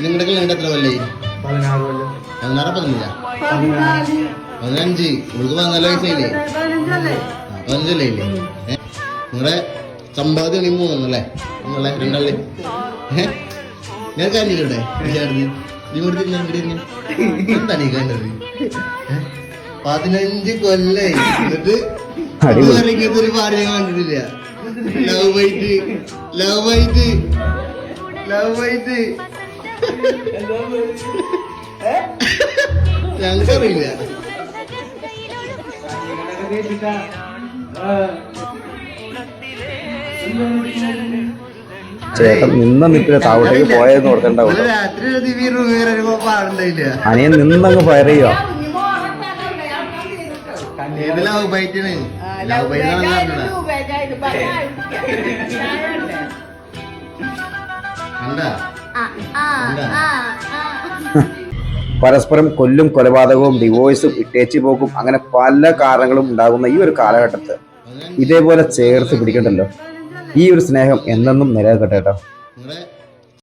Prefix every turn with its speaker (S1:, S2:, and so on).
S1: നിങ്ങളുടെ കല്യാണം എത്ര കൊല്ലേ? 16 പതിനില്ല 15. ഇവൾക്ക് 14 വയസ്സായില്ലേ? 15 ഇല്ലേ? നിങ്ങളുടെ സമ്പാദ്യം 3 അല്ലേ? നിങ്ങളെ രണ്ടാളി ഞാൻ കഴിഞ്ഞില്ലേ? എന്താണ് ഈ കണ്ടത്? 15 കൊല്ലായി. എന്നിട്ട് ഇങ്ങനത്തെ ഒരു പാട് ഞാൻ കണ്ടിട്ടില്ല. ലവ് ബൈറ്റ് ഞങ്ങൾക്കറിയില്ല.
S2: ചേട്ടൻ നിന്ന നിപ്പില് താവട്ടേക്ക് പോയെന്ന് ഓർക്കണ്ടാവും. അനിയൻ നിന്നങ്ങ് ഫയർ ചെയ്യുക.
S1: ഏത് ലവ് ബൈറ്റിന്? ലവ് ബൈറ്റ്
S2: പരസ്പരം കൊല്ലും, കൊലപാതകവും, ഡിവോഴ്സും, ഇട്ടേച്ചു പോക്കും, അങ്ങനെ പല കാരണങ്ങളും ഉണ്ടാകുന്ന ഈ ഒരു കാലഘട്ടത്ത് ഇതേപോലെ ചേർത്ത് പിടിക്കണ്ടല്ലോ. ഈ ഒരു സ്നേഹം എന്നെന്നും നിലനിൽക്കട്ടെ കേട്ടോ.